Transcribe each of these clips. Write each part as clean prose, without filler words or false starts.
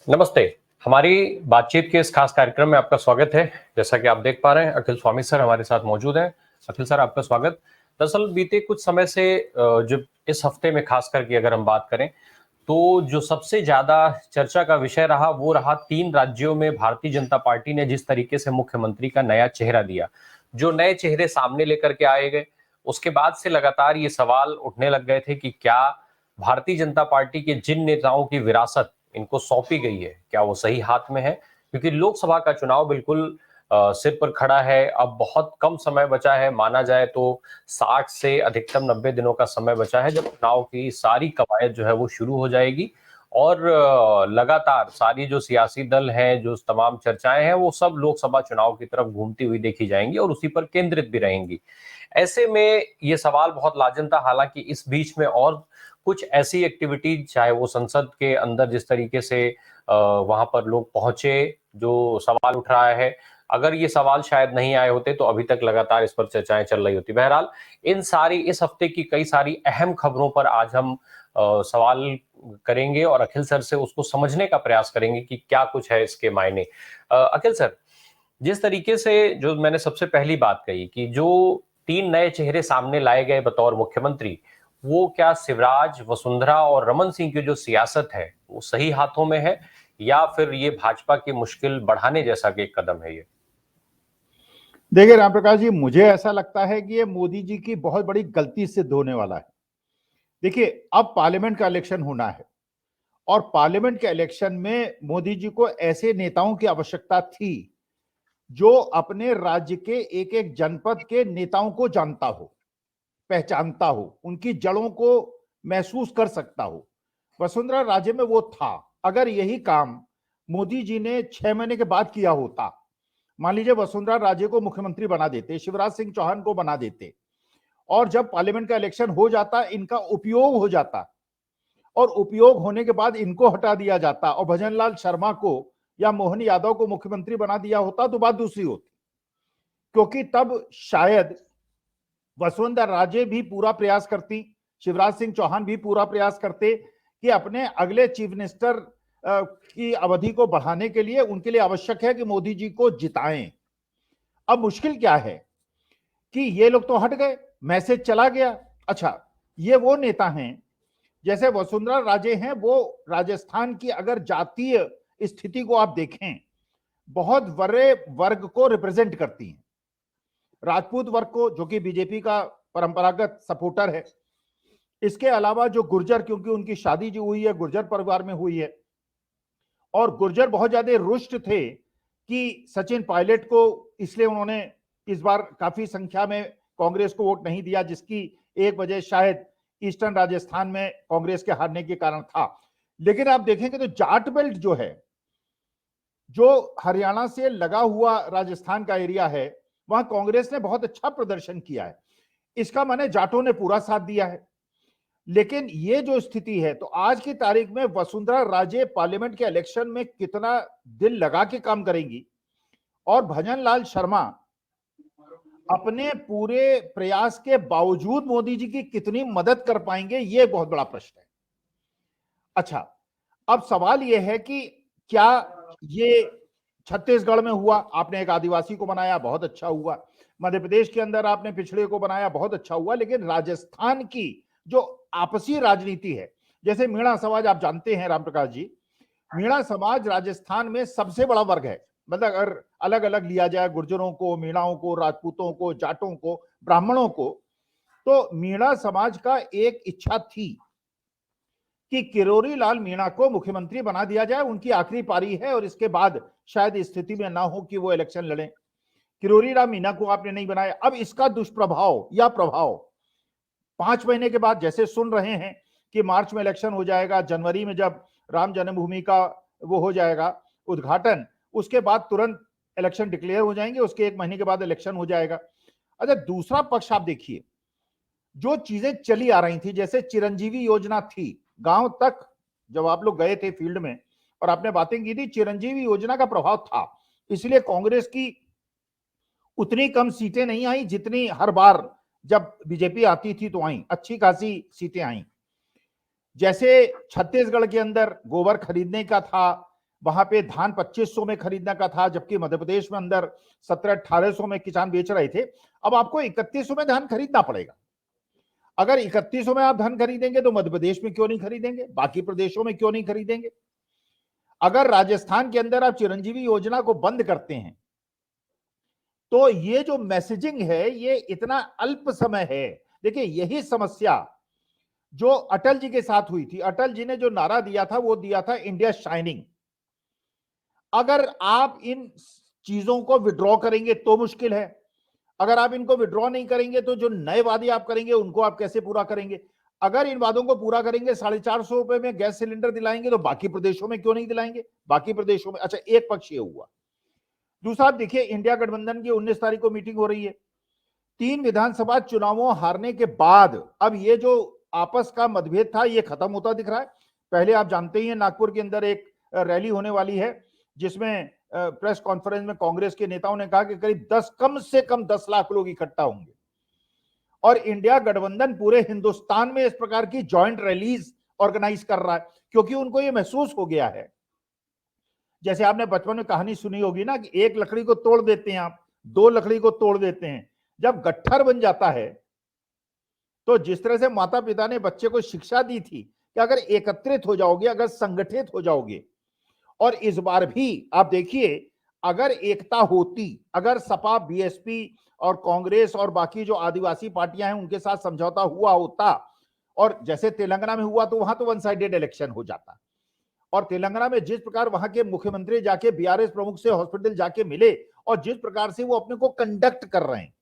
नमस्ते। हमारी बातचीत के इस खास कार्यक्रम में आपका स्वागत है। जैसा कि आप देख पा रहे हैं, अखिल स्वामी सर हमारे साथ मौजूद हैं। अखिल सर, आपका स्वागत। दरअसल बीते कुछ समय से जो इस हफ्ते में खास करके अगर हम बात करें, तो जो सबसे ज़्यादा चर्चा का विषय रहा, वो रहा 3 राज्यों में भारतीय जनता पार्टी ने जिस तरीके से मुख्यमंत्री का नया चेहरा दिया। जो नए चेहरे सामने लेकर के आए गए, उसके बाद से लगातार ये सवाल उठने लग गए थे कि क्या भारतीय जनता पार्टी के जिन नेताओं की विरासत इनको सौंपी गई है, क्या वो सही हाथ में है? क्योंकि लोकसभा का चुनाव बिल्कुल सिर पर खड़ा है। अब बहुत कम समय बचा है, माना जाए तो 60 से अधिकतम 90 दिनों का समय बचा है, जब चुनाव की सारी कवायद जो है वो शुरू हो जाएगी और लगातार सारी जो सियासी दल हैं, जो तमाम चर्चाएं हैं, वो सब लोकसभा चुनाव की तरफ घूमती हुई देखी जाएंगी और उसी पर केंद्रित भी रहेंगी। ऐसे में ये सवाल बहुत लाजम था। हालांकि इस बीच में और कुछ ऐसी एक्टिविटी, चाहे वो संसद के अंदर जिस तरीके से वहां पर लोग पहुंचे, जो सवाल उठ रहा है, अगर ये सवाल शायद नहीं आए होते तो अभी तक लगातार इस पर चर्चाएं चल रही होती। बहरहाल, इस हफ्ते की कई सारी अहम खबरों पर आज हम सवाल करेंगे और अखिल सर से उसको समझने का प्रयास करेंगे कि क्या कुछ है इसके मायने। अखिल सर, जिस तरीके से जो मैंने सबसे पहली बात कही कि जो 3 नए चेहरे सामने लाए गए बतौर मुख्यमंत्री, वो क्या शिवराज, वसुंधरा और रमन सिंह की जो सियासत है, वो सही हाथों में है या फिर ये भाजपा की मुश्किल बढ़ाने जैसा कि एक कदम है ये? देखिए रामप्रकाश जी, मुझे ऐसा लगता है कि ये मोदी जी की बहुत बड़ी गलती सिद्ध होने वाला है। देखिए, अब पार्लियामेंट का इलेक्शन होना है और पार्लियामेंट के इलेक्शन में मोदी जी को ऐसे नेताओं की आवश्यकता थी जो अपने राज्य के एक एक जनपद के नेताओं को जानता हो, पहचानता हो, उनकी जड़ों को महसूस कर सकता हो। वसुंधरा राजे में वो था। अगर यही काम मोदी जी ने 6 महीने के बाद किया होता, मान लीजिए वसुंधरा राजे को मुख्यमंत्री बना देते, शिवराज सिंह चौहान को बना देते और जब पार्लियामेंट का इलेक्शन हो जाता, इनका उपयोग हो जाता और उपयोग होने के बाद इनको हटा दिया जाता और भजनलाल शर्मा को या मोहन यादव को मुख्यमंत्री बना दिया होता, तो बात दूसरी होती। क्योंकि तब शायद वसुंधरा राजे भी पूरा प्रयास करती, शिवराज सिंह चौहान भी पूरा प्रयास करते कि अपने अगले चीफ मिनिस्टर की अवधि को बढ़ाने के लिए उनके लिए आवश्यक है कि मोदी जी को जिताएं। अब मुश्किल क्या है कि ये लोग तो हट गए, मैसेज चला गया। अच्छा, ये वो नेता हैं, जैसे वसुंधरा राजे हैं, वो राजस्थान की अगर जातीय स्थिति को आप देखें, बहुत बड़े वर्ग को रिप्रेजेंट करती हैं, राजपूत वर्ग को, जो कि बीजेपी का परंपरागत सपोर्टर है। इसके अलावा जो गुर्जर, क्योंकि उनकी शादी जो हुई है गुर्जर परिवार में हुई है और गुर्जर बहुत ज्यादा रुष्ट थे कि सचिन पायलट को, इसलिए उन्होंने इस बार काफी संख्या में कांग्रेस को वोट नहीं दिया, जिसकी एक वजह शायद ईस्टर्न राजस्थान में कांग्रेस के हारने के कारण था। लेकिन आप देखेंगे तो जाट बेल्ट जो है, जो हरियाणा से लगा हुआ राजस्थान का एरिया है, वहां कांग्रेस ने बहुत अच्छा प्रदर्शन किया है। इसका माने जाटों ने पूरा साथ दिया है। लेकिन ये जो स्थिति है, तो आज की तारीख में वसुंधरा राजे पार्लियामेंट के इलेक्शन में कितना दिल लगा के काम करेंगी और भजनलाल शर्मा अपने पूरे प्रयास के बावजूद मोदी जी की कितनी मदद कर पाएंगे, ये बहुत बड़ा प्रश्न है। अच्छा, अब सवाल यह है कि क्या ये छत्तीसगढ़ में हुआ, आपने एक आदिवासी को बनाया, बहुत अच्छा हुआ। मध्य प्रदेश के अंदर आपने पिछड़े को बनाया, बहुत अच्छा हुआ। लेकिन राजस्थान की जो आपसी राजनीति है, जैसे मीणा समाज, आप जानते हैं रामप्रकाश जी, मीणा समाज राजस्थान में सबसे बड़ा वर्ग है। मतलब अगर अलग अलग लिया जाए, गुर्जरों को, मीणाओं को, राजपूतों को, जाटों को, ब्राह्मणों को, तो मीणा समाज का एक इच्छा थी कि किरोरी लाल मीणा को मुख्यमंत्री बना दिया जाए। उनकी आखिरी पारी है और इसके बाद शायद स्थिति में ना हो कि वो इलेक्शन लड़े। किरोरी लाल मीणा को आपने नहीं बनाया। अब इसका दुष्प्रभाव या प्रभाव 5 महीने के बाद, जैसे सुन रहे हैं कि मार्च में इलेक्शन हो जाएगा, जनवरी में जब राम जन्मभूमि का वो हो जाएगा उद्घाटन, उसके बाद तुरंत इलेक्शन डिक्लेयर हो जाएंगे, उसके 1 महीने के बाद इलेक्शन हो जाएगा। अच्छा, दूसरा पक्ष आप देखिए, जो चीजें चली आ रही थी, जैसे चिरंजीवी योजना थी, गांव तक जब आप लोग गए थे फील्ड में और आपने बातें की थी, चिरंजीवी योजना का प्रभाव था। इसलिए कांग्रेस की उतनी कम सीटें नहीं आई जितनी हर बार जब बीजेपी आती थी तो आई, अच्छी खासी सीटें आई। जैसे छत्तीसगढ़ के अंदर गोबर खरीदने का था, वहां पे धान 2500 में खरीदने का था, जबकि मध्य प्रदेश में अंदर 1700-1800 में किसान बेच रहे थे। अब आपको 3100 में धान खरीदना पड़ेगा। अगर 3100 में आप धान खरीदेंगे तो मध्य प्रदेश में क्यों नहीं खरीदेंगे, बाकी प्रदेशों में क्यों नहीं खरीदेंगे? अगर राजस्थान के अंदर आप चिरंजीवी योजना को बंद करते हैं तो ये जो मैसेजिंग है ये इतना अल्प समय है। देखिए, यही समस्या जो अटल जी के साथ हुई थी। अटल जी ने जो नारा दिया था वो दिया था इंडिया शाइनिंग। अगर आप इन चीजों को विड्रॉ करेंगे तो मुश्किल है, अगर आप इनको विड्रॉ नहीं करेंगे तो जो नए वादे आप करेंगे उनको आप कैसे पूरा करेंगे? अगर इन वादों को पूरा करेंगे, 450 रुपए में गैस सिलेंडर दिलाएंगे, तो बाकी प्रदेशों में क्यों नहीं दिलाएंगे? बाकी प्रदेशों में, अच्छा, एक पक्ष ये हुआ। दूसरा, आप देखिए, इंडिया गठबंधन की 19 तारीख को मीटिंग हो रही है। 3 विधानसभा चुनावों हारने के बाद अब ये जो आपस का मतभेद था ये खत्म होता दिख रहा है। पहले आप जानते ही हैं, नागपुर के अंदर एक रैली होने वाली है जिसमें प्रेस कॉन्फ्रेंस में कांग्रेस के नेताओं ने कहा कि करीब 10, कम से कम 10 लाख लोग इकट्ठा होंगे। और इंडिया गठबंधन पूरे हिंदुस्तान में इस प्रकार की जॉइंट रैलीज ऑर्गेनाइज कर रहा है, क्योंकि उनको यह महसूस हो गया है, जैसे आपने बचपन में कहानी सुनी होगी ना, कि एक लकड़ी को तोड़ देते हैं आप, 2 लकड़ी को तोड़ देते हैं, जब गट्ठर बन जाता है तो जिस तरह से माता पिता ने बच्चे को शिक्षा दी थी कि अगर एकत्रित हो जाओगे, अगर संगठित हो जाओगे, और इस बार भी आप देखिए, अगर एकता होती, अगर सपा, बीएसपी और कांग्रेस और बाकी जो आदिवासी पार्टियां हैं उनके साथ समझौता हुआ होता, और जैसे तेलंगाना में हुआ, तो वहां तो वन साइडेड इलेक्शन हो जाता। और तेलंगाना में जिस प्रकार वहां के मुख्यमंत्री जाके बीआरएस प्रमुख से हॉस्पिटल जाके मिले और जिस प्रकार से वो अपने को कंडक्ट कर रहे हैं,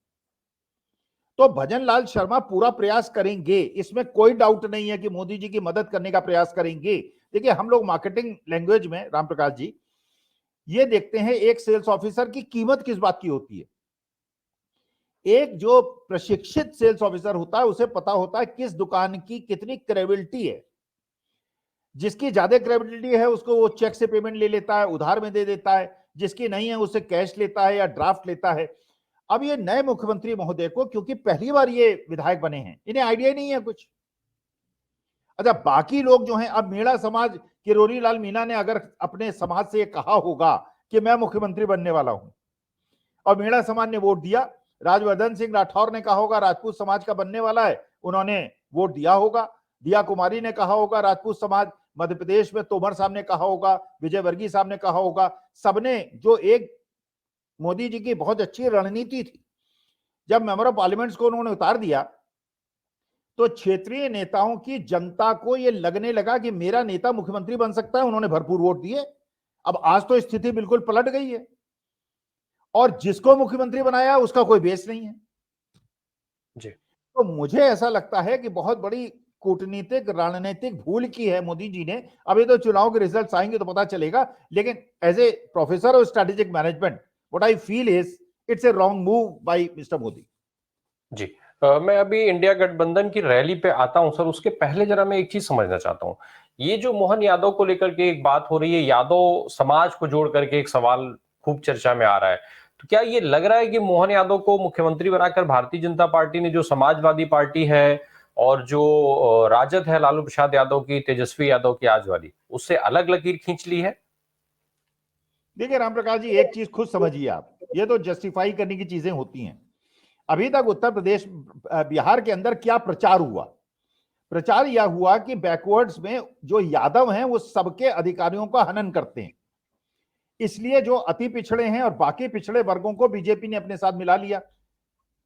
तो भजन लाल शर्मा पूरा प्रयास करेंगे, इसमें कोई डाउट नहीं है कि मोदी जी की मदद करने का प्रयास करेंगे। देखिए, हम लोग मार्केटिंग लैंग्वेज में, राम प्रकाश जी, ये देखते हैं एक सेल्स ऑफिसर की कीमत किस बात की होती है। एक जो प्रशिक्षित सेल्स ऑफिसर होता है उसे पता होता है किस दुकान की कितनी क्रेडिबिलिटी है। जिसकी ज्यादा क्रेडिबिलिटी है उसको वो चेक से पेमेंट ले लेता है, उधार में दे देता है, जिसकी नहीं है उससे कैश लेता है या ड्राफ्ट लेता है। अब ये नए मुख्यमंत्री महोदय को, क्योंकि पहली बार ये विधायक बने हैं, इन्हें आइडिया नहीं है कुछ। अच्छा, बाकी लोग जो हैं, अब मीणा समाज, किरोरी लाल मीणा ने अगर अपने समाज से कहा होगा कि मैं मुख्यमंत्री बनने वाला हूं, और मीणा समाज ने वोट दिया, राजवर्धन सिंह राठौर ने कहा होगा राजपूत समाज का बनने वाला है, उन्होंने वोट दिया होगा। दिया कुमारी ने कहा होगा राजपूत समाज, मध्य प्रदेश में तोमर साहब ने कहा होगा, विजय वर्गीय साहब ने कहा होगा, सबने, जो एक मोदी जी की बहुत अच्छी रणनीति थी, जब मेंबर ऑफ पार्लियामेंट को उन्होंने उतार दिया तो क्षेत्रीय नेताओं की, जनता को यह लगने लगा कि मेरा नेता मुख्यमंत्री बन सकता है, उन्होंने भरपूर वोट दिए। अब आज तो स्थिति बिल्कुल पलट गई है, और जिसको मुख्यमंत्री बनाया उसका कोई बेस नहीं है जी। तो मुझे ऐसा लगता है कि बहुत बड़ी कूटनीतिक रणनीतिक भूल की है मोदी जी ने। अभी तो चुनाव के रिजल्ट आएंगे तो पता चलेगा, लेकिन as a professor of strategic management, what I feel is it's a wrong move by mister Modi. Ji. मैं अभी इंडिया गठबंधन की रैली पे आता हूं सर, उसके पहले जरा मैं एक चीज समझना चाहता हूं। ये जो मोहन यादव को लेकर के एक बात हो रही है, यादव समाज को जोड़ करके एक सवाल खूब चर्चा में आ रहा है, तो क्या ये लग रहा है कि मोहन यादव को मुख्यमंत्री बनाकर भारतीय जनता पार्टी ने, जो समाजवादी पार्टी है और जो राजद है लालू प्रसाद यादव की, तेजस्वी यादव की आज वाली, उससे अलग लकीर खींच ली है? देखिए राम प्रकाश जी, एक चीज खुद समझिए आप, ये तो जस्टिफाई करने की चीजें होती हैं। अभी तक उत्तर प्रदेश, बिहार के अंदर क्या प्रचार हुआ? प्रचार यह हुआ कि बैकवर्ड्स में जो यादव हैं वो सबके अधिकारियों का हनन करते हैं, इसलिए जो अति पिछड़े हैं और बाकी पिछड़े वर्गों को बीजेपी ने अपने साथ मिला लिया।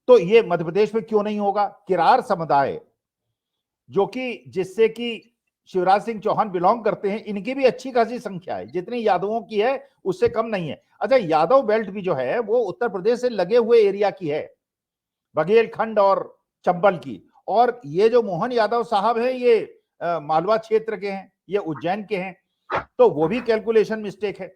तो ये मध्य प्रदेश में क्यों नहीं होगा? किरार समुदाय, जो कि जिससे कि शिवराज सिंह चौहान बिलोंग करते हैं, इनकी भी अच्छी खासी संख्या है, जितनी यादवों की है उससे कम नहीं है। अच्छा, यादव बेल्ट भी जो है वो उत्तर प्रदेश से लगे हुए एरिया की है, बघेलखंड और चंबल की। और ये जो मोहन यादव साहब हैं ये मालवा क्षेत्र के हैं, ये उज्जैन के हैं, तो वो भी कैलकुलेशन मिस्टेक है।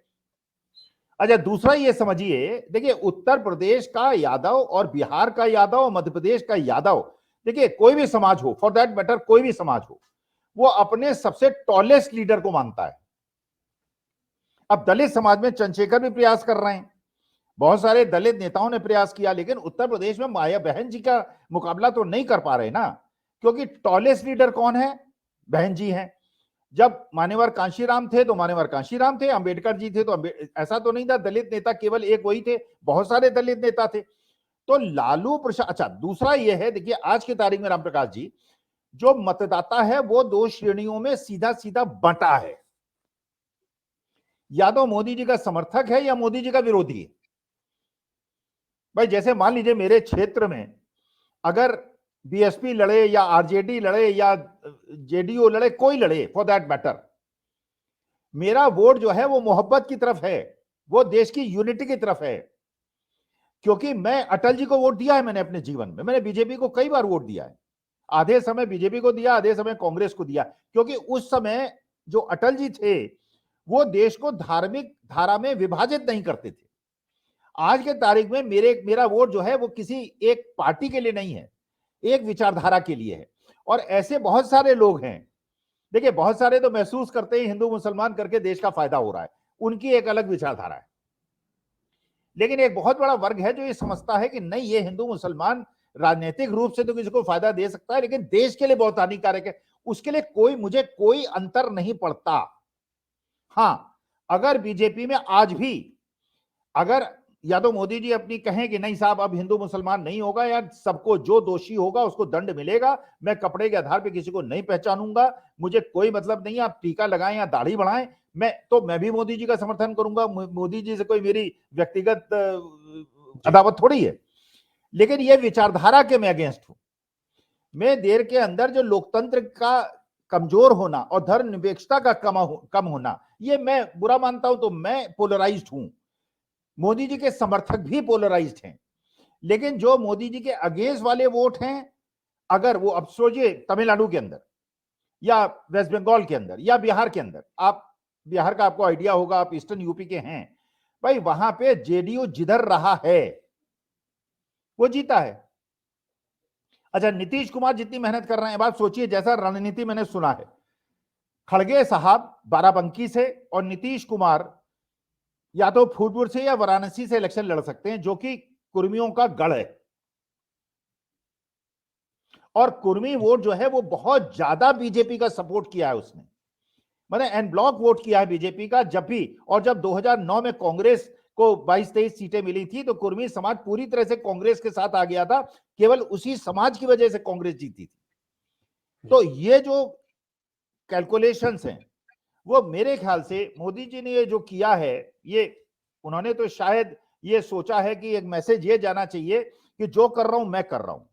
अच्छा, दूसरा ये समझिए, देखिए उत्तर प्रदेश का यादव और बिहार का यादव और मध्य प्रदेश का यादव, देखिए कोई भी समाज हो, फॉर दैट मैटर कोई भी समाज हो, वो अपने सबसे टॉलेस्ट लीडर को मानता है। अब दलित समाज में चंद्रशेखर भी प्रयास कर रहे हैं, बहुत सारे दलित नेताओं ने प्रयास किया, लेकिन उत्तर प्रदेश में माया बहन जी का मुकाबला तो नहीं कर पा रहे ना, क्योंकि टॉलेस्ट लीडर कौन है? बहन जी हैं। जब मान्यवर कांशीराम थे तो मान्यवर कांशीराम थे, अंबेडकर जी थे तो ऐसा तो नहीं था दलित नेता केवल एक वही थे, बहुत सारे दलित नेता थे। तो लालू प्रसाद, अच्छा दूसरा यह है, देखिए आज की तारीख में रामप्रकाश जी, जो मतदाता है वो दो श्रेणियों में सीधा सीधा बंटा है, या तो मोदी जी का समर्थक है या मोदी जी का विरोधी है। भाई जैसे मान लीजिए मेरे क्षेत्र में अगर बीएसपी लड़े या आरजेडी लड़े या जेडीयू लड़े, कोई लड़े फॉर दैट मैटर, मेरा वोट जो है वो मोहब्बत की तरफ है, वो देश की यूनिटी की तरफ है। क्योंकि मैं अटल जी को वोट दिया है, मैंने अपने जीवन में, मैंने बीजेपी को कई बार वोट दिया है, आधे समय बीजेपी को दिया, आधे समय कांग्रेस को दिया, क्योंकि उस समय जो अटल जी थे वो देश को धार्मिक धारा में विभाजित नहीं करते थे। आज के तारीख में मेरा वोट जो है वो किसी एक पार्टी के लिए नहीं है, एक विचारधारा के लिए है। और ऐसे बहुत सारे लोग हैं, देखिए बहुत सारे तो महसूस करते हैं हिंदू मुसलमान करके देश का फायदा हो रहा है, उनकी एक अलग विचारधारा है। लेकिन एक बहुत बड़ा वर्ग है जो ये समझता है कि नहीं, ये हिंदू मुसलमान राजनीतिक रूप से तो किसी को फायदा दे सकता है लेकिन देश के लिए बहुत हानिकारक है, उसके लिए मुझे कोई अंतर नहीं पड़ता। हां, अगर बीजेपी में आज भी अगर या तो मोदी जी अपनी कहें कि नहीं साहब अब हिंदू मुसलमान नहीं होगा, या सबको जो दोषी होगा उसको दंड मिलेगा, मैं कपड़े के आधार पे किसी को नहीं पहचानूंगा, मुझे कोई मतलब नहीं आप टीका लगाएं या दाढ़ी बढ़ाएं, मैं भी मोदी जी का समर्थन करूंगा, मोदी जी से कोई मेरी व्यक्तिगत अदावत थोड़ी है। लेकिन ये विचारधारा के मैं अगेंस्ट हूं। मैं देर के अंदर जो लोकतंत्र का कमजोर होना और धर्मनिरपेक्षता का कम होना, ये मैं बुरा मानता हूं। तो मैं पोलराइज्ड हूं, मोदी जी के समर्थक भी पोलराइज्ड हैं, लेकिन जो मोदी जी के अगेंस्ट वाले वोट हैं, अगर वो अब सोचिए तमिलनाडु के अंदर या वेस्ट बंगाल के अंदर या बिहार के अंदर, आप बिहार का आपको आइडिया होगा, आप ईस्टर्न यूपी के हैं, भाई वहां पे जेडीयू जिधर रहा है वो जीता है। अच्छा, नीतीश कुमार जितनी मेहनत कर रहे हैं, बात सोचिए, जैसा रणनीति मैंने सुना है, खड़गे साहब बाराबंकी से और नीतीश कुमार या तो फूलपुर से या वाराणसी से इलेक्शन लड़ सकते हैं, जो कि कुर्मियों का गढ़ है, और कुर्मी वोट जो है वो बहुत ज्यादा बीजेपी का सपोर्ट किया है उसने, मैंने एन ब्लॉक वोट किया है बीजेपी का जब भी। और जब 2009 में कांग्रेस को 22-23 सीटें मिली थी तो कुर्मी समाज पूरी तरह से कांग्रेस के साथ आ गया था, केवल उसी समाज की वजह से कांग्रेस जीती थी। तो ये जो कैलकुलेशंस हैं वो मेरे ख्याल से मोदी जी ने ये जो किया है, ये उन्होंने तो शायद ये सोचा है कि एक मैसेज ये जाना चाहिए कि जो कर रहा हूं मैं कर रहा हूं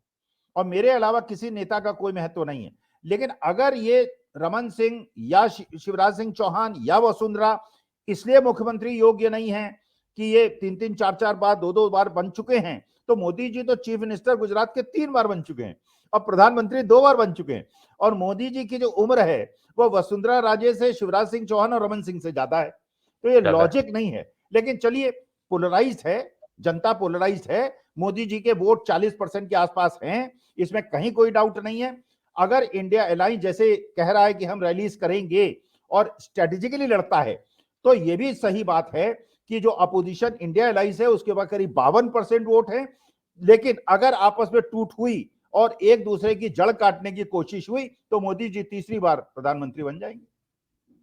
और मेरे अलावा किसी नेता का कोई महत्व नहीं है। लेकिन अगर ये रमन सिंह या शिवराज सिंह चौहान या वसुंधरा इसलिए मुख्यमंत्री योग्य नहीं है कि ये 3-3, 4-4 बार, 2-2 बार बन चुके हैं, तो मोदी जी तो चीफ मिनिस्टर गुजरात के 3 बार बन चुके हैं और प्रधानमंत्री 2 बार बन चुके हैं, और मोदी जी की जो उम्र है वो वसुंधरा राजे से, शिवराज सिंह चौहान और रमन सिंह से ज्यादा है। तो ये लॉजिक नहीं है। लेकिन चलिए, पोलराइज्ड है जनता, पोलराइज्ड है, मोदी जी के वोट 40% के आसपास हैं, इसमें कहीं कोई डाउट नहीं है। अगर इंडिया अलायंस जैसे कह रहा है कि हम रैलीज करेंगे और स्ट्रेटेजिकली लड़ता है, तो यह भी सही बात है कि जो अपोजिशन इंडिया अलायंस है उसके बाद करीब 52% वोट है। लेकिन अगर आपस में टूट हुई और एक दूसरे की जड़ काटने की कोशिश हुई तो मोदी जी तीसरी बार प्रधानमंत्री बन जाएंगे।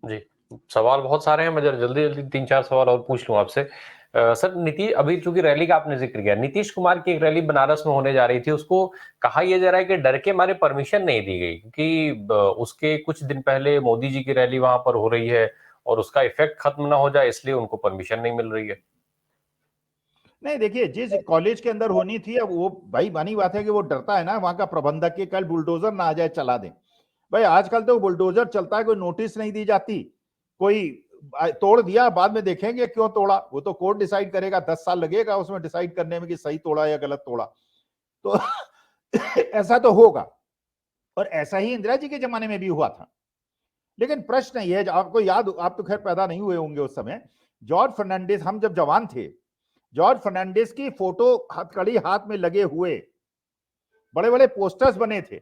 जी, सवाल बहुत सारे हैं, मैं जल्दी जल्दी 3-4 सवाल और पूछ लूं आपसे। सर, नीतीश, अभी चूंकि रैली का आपने जिक्र किया, नीतीश कुमार की एक रैली बनारस में होने जा रही थी, उसको कहा यह जा रहा है कि डर के मारे परमिशन नहीं दी गई, क्योंकि उसके कुछ दिन पहले मोदी जी की रैली वहां पर हो रही है और उसका इफेक्ट खत्म ना हो जाए इसलिए उनको परमिशन नहीं मिल रही है। नहीं, देखिए जिस कॉलेज के अंदर होनी थी, अब वो भाई मानी बात है कि वो डरता है ना वहां का प्रबंधक कि कल बुलडोजर ना आ जाए चला दें। भाई आजकल तो बुलडोजर चलता है, कोई नोटिस नहीं दी जाती, कोई तोड़ दिया बाद में देखेंगे क्यों तोड़ा, वो तो कोर्ट डिसाइड करेगा, 10 साल लगेगा उसमें डिसाइड करने में कि सही तोड़ा या गलत तोड़ा। तो ऐसा तो होगा, और ऐसा ही इंदिरा जी के जमाने में भी हुआ था। लेकिन प्रश्न ये है, आपको याद, आप तो खैर पैदा नहीं हुए होंगे उस समय, जॉर्ज फर्नांडिस, हम जब जवान थे, जॉर्ज फर्नांडिस की फोटो हथकड़ी हाथ में लगे हुए बड़े बड़े पोस्टर्स बने थे,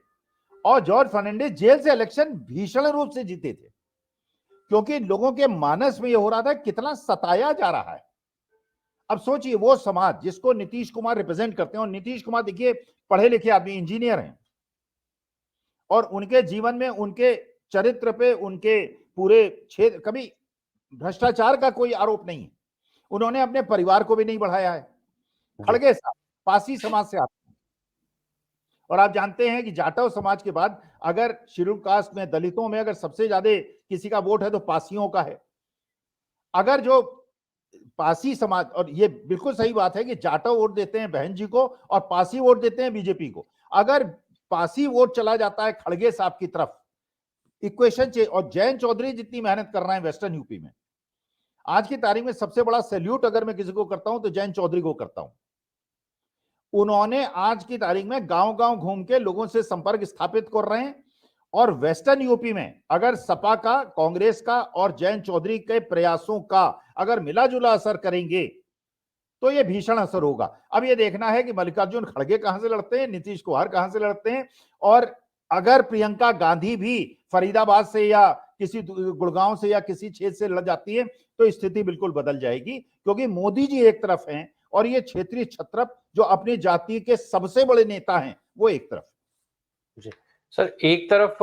और जॉर्ज फर्नांडिस जेल से इलेक्शन भीषण रूप से जीते थे, क्योंकि लोगों के मानस में यह हो रहा था कितना सताया जा रहा है। अब सोचिए वो समाज जिसको नीतीश कुमार रिप्रेजेंट करते हैं, और नीतीश कुमार देखिए पढ़े लिखे आदमी, इंजीनियर हैं, और उनके जीवन में उनके चरित्र पे, उनके पूरे क्षेत्र, कभी भ्रष्टाचार का कोई आरोप नहीं है। उन्होंने अपने परिवार को भी नहीं बढ़ाया है। खड़गे साहब पासी समाज से आते हैं, और आप जानते हैं कि जाटव समाज के बाद अगर शेड्यूल कास्ट में, दलितों में अगर सबसे ज्यादा किसी का वोट है तो पासियों का है। अगर जो पासी समाज, और ये बिल्कुल सही बात है कि जाटव वोट देते हैं बहन जी को और पासी वोट देते हैं बीजेपी को, अगर पासी वोट चला जाता है खड़गे साहब की तरफ, इक्वेशन चेंज। और जयंत चौधरी जितनी मेहनत कर रहे हैं वेस्टर्न यूपी में, आज की तारीख में सबसे बड़ा सैल्यूट अगर मैं किसी को करता हूं तो जयंत चौधरी को करता हूं। उन्होंने आज की तारीख में गांव गांव घूम के लोगों से संपर्क स्थापित कर रहे हैं, और वेस्टर्न यूपी में अगर सपा का, कांग्रेस का और जयंत चौधरी के प्रयासों का अगर मिला जुला असर करेंगे तो ये भीषण असर होगा। अब ये देखना है कि मल्लिकार्जुन खड़गे कहां से लड़ते हैं, नीतीश कुमार कहां से लड़ते हैं, और अगर प्रियंका गांधी भी फरीदाबाद से या किसी गुड़गांव से या किसी क्षेत्र से लड़ जाती है तो स्थिति बिल्कुल बदल जाएगी, क्योंकि मोदी जी एक तरफ हैं और ये क्षेत्रीय छत्रप जो अपनी जाति के सबसे बड़े नेता हैं वो एक तरफ। जी सर, एक तरफ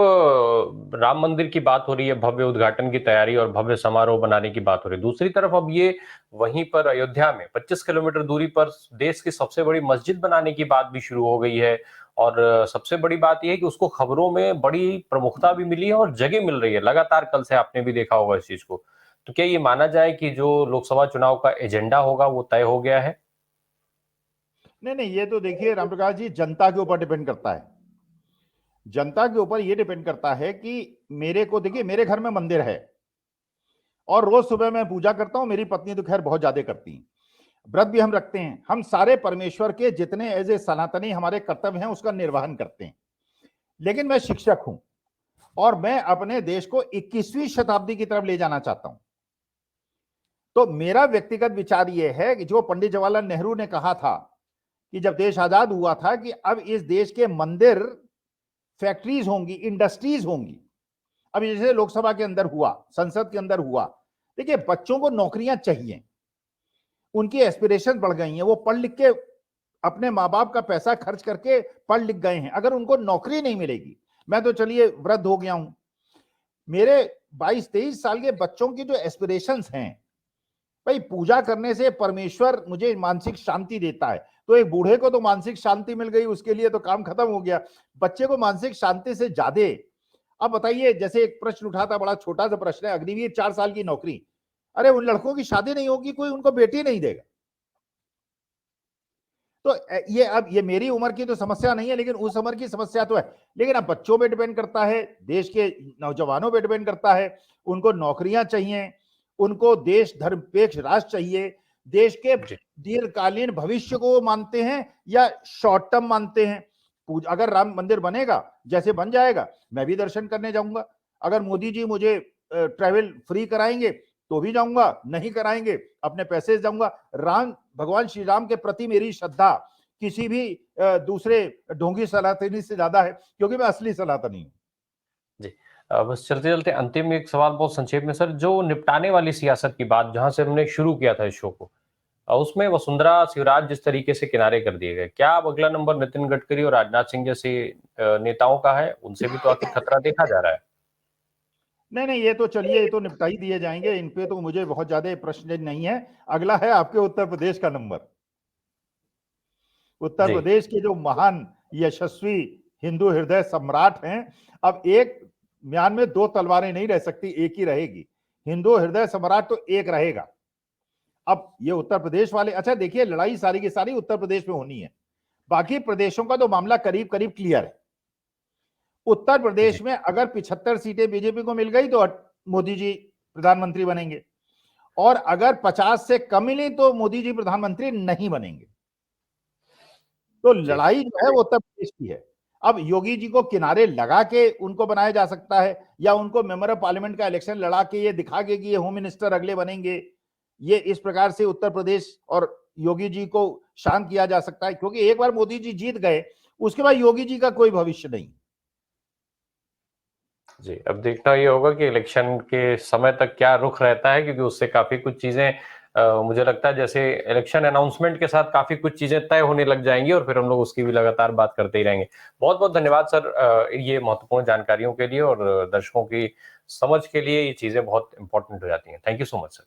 राम मंदिर की बात हो रही है, भव्य उद्घाटन की तैयारी और भव्य समारोह बनाने की बात हो रही है, दूसरी तरफ अब ये वहीं पर अयोध्या में 25 किलोमीटर दूरी पर देश की सबसे बड़ी मस्जिद बनाने की बात भी शुरू हो गई है। और सबसे बड़ी बात यह है कि उसको खबरों में बड़ी प्रमुखता भी मिली है और जगह मिल रही है लगातार। कल से आपने भी देखा होगा इस चीज को। तो क्या ये माना जाए कि जो लोकसभा चुनाव का एजेंडा होगा वो तय हो गया है? नहीं नहीं, ये तो देखिए रामप्रकाश जी, जनता के ऊपर डिपेंड करता है। जनता के ऊपर ये डिपेंड करता है कि मेरे को, देखिए मेरे घर में मंदिर है और रोज सुबह मैं पूजा करता हूं। मेरी पत्नी तो खैर बहुत ज्यादा करती है, व्रत भी हम रखते हैं। हम सारे परमेश्वर के जितने एज ए सनातनी हमारे कर्तव्य हैं उसका निर्वहन करते हैं। लेकिन मैं शिक्षक हूं और मैं अपने देश को 21वीं शताब्दी की तरफ ले जाना चाहता हूं। तो मेरा व्यक्तिगत विचार यह है कि जो पंडित जवाहरलाल नेहरू ने कहा था कि जब देश आजाद हुआ था कि अब इस देश के मंदिर, फैक्ट्रीज होंगी, इंडस्ट्रीज होंगी। अब जैसे लोकसभा के अंदर हुआ, संसद के अंदर हुआ, देखिए बच्चों को नौकरियां चाहिए, उनकी एस्पिरेशन बढ़ गई हैं, वो पढ़ लिख के अपने माँ बाप का पैसा खर्च करके पढ़ लिख गए हैं। अगर उनको नौकरी नहीं मिलेगी, मैं तो चलिए वृद्ध हो गया हूं, मेरे 22-23 साल के बच्चों की जो एस्पिरेशंस हैं, भाई पूजा करने से परमेश्वर मुझे मानसिक शांति देता है, तो एक बूढ़े को तो मानसिक शांति मिल गई, उसके लिए तो काम खत्म हो गया। बच्चे को मानसिक शांति से ज्यादा, अब बताइए, जैसे एक प्रश्न उठा था, बड़ा छोटा सा प्रश्न है, अग्निवीर 4 साल की नौकरी, अरे उन लड़कों की शादी नहीं होगी, कोई उनको बेटी नहीं देगा। तो ये, अब ये मेरी उम्र की तो समस्या नहीं है, लेकिन उस उम्र की समस्या तो है। लेकिन अब बच्चों पे डिपेंड करता है, देश के नौजवानों पे डिपेंड करता है, उनको नौकरियां चाहिए, उनको देश धर्मनिरपेक्ष राष्ट्र चाहिए, देश के दीर्घकालीन भविष्य को मानते हैं या शॉर्ट टर्म मानते हैं। अगर राम मंदिर बनेगा, जैसे बन जाएगा, मैं भी दर्शन करने जाऊंगा। अगर मोदी जी मुझे ट्रैवल फ्री कराएंगे तो भी जाऊंगा, नहीं कराएंगे अपने पैसे से जाऊंगा। राम, भगवान श्री राम के प्रति मेरी श्रद्धा किसी भी दूसरे ढोंगी सनातनी से ज्यादा है, क्योंकि मैं असली सनातनी हूं। जी, बस चलते चलते अंतिम एक सवाल बहुत संक्षेप में सर, जो निपटाने वाली सियासत की बात जहां से हमने शुरू किया था इस शो को, उसमें वसुंधरा शिवराज जिस तरीके से किनारे कर दिए गए, क्या अब अगला नंबर नितिन गडकरी और राजनाथ सिंह जैसे नेताओं का है? उनसे भी तो आखिर खतरा देखा जा रहा है। नहीं नहीं, ये तो चलिए, ये तो निपटा ही दिए जाएंगे, इन पे तो मुझे बहुत ज्यादा प्रश्न नहीं है। अगला है आपके उत्तर प्रदेश का नंबर। उत्तर प्रदेश के जो महान यशस्वी हिंदू हृदय सम्राट हैं, अब एक म्यान में 2 तलवारें नहीं रह सकती, एक ही रहेगी। हिंदू हृदय सम्राट तो एक रहेगा। अब ये उत्तर प्रदेश वाले, अच्छा देखिए, लड़ाई सारी की सारी उत्तर प्रदेश में होनी है, बाकी प्रदेशों का तो मामला करीब करीब क्लियर है। उत्तर प्रदेश में अगर 75 सीटें बीजेपी को मिल गई तो मोदी जी प्रधानमंत्री बनेंगे, और अगर 50 से कम मिली तो मोदी जी प्रधानमंत्री नहीं बनेंगे। तो लड़ाई जो है वो उत्तर प्रदेश की है। अब योगी जी को किनारे लगा के उनको बनाया जा सकता है, या उनको मेंबर ऑफ पार्लियामेंट का इलेक्शन लड़ा के ये दिखा के कि ये होम मिनिस्टर अगले बनेंगे, ये इस प्रकार से उत्तर प्रदेश और योगी जी को शांत किया जा सकता है, क्योंकि एक बार मोदी जी जीत गए उसके बाद योगी जी का कोई भविष्य नहीं। जी, अब देखना ये होगा कि इलेक्शन के समय तक क्या रुख रहता है, क्योंकि उससे काफी कुछ चीजें मुझे लगता है जैसे इलेक्शन अनाउंसमेंट के साथ काफी कुछ चीजें तय होने लग जाएंगी और फिर हम लोग उसकी भी लगातार बात करते ही रहेंगे। बहुत बहुत धन्यवाद सर, ये महत्वपूर्ण जानकारियों के लिए और दर्शकों की समझ के लिए ये चीजें बहुत इंपॉर्टेंट हो जाती हैं। Thank you so much sir.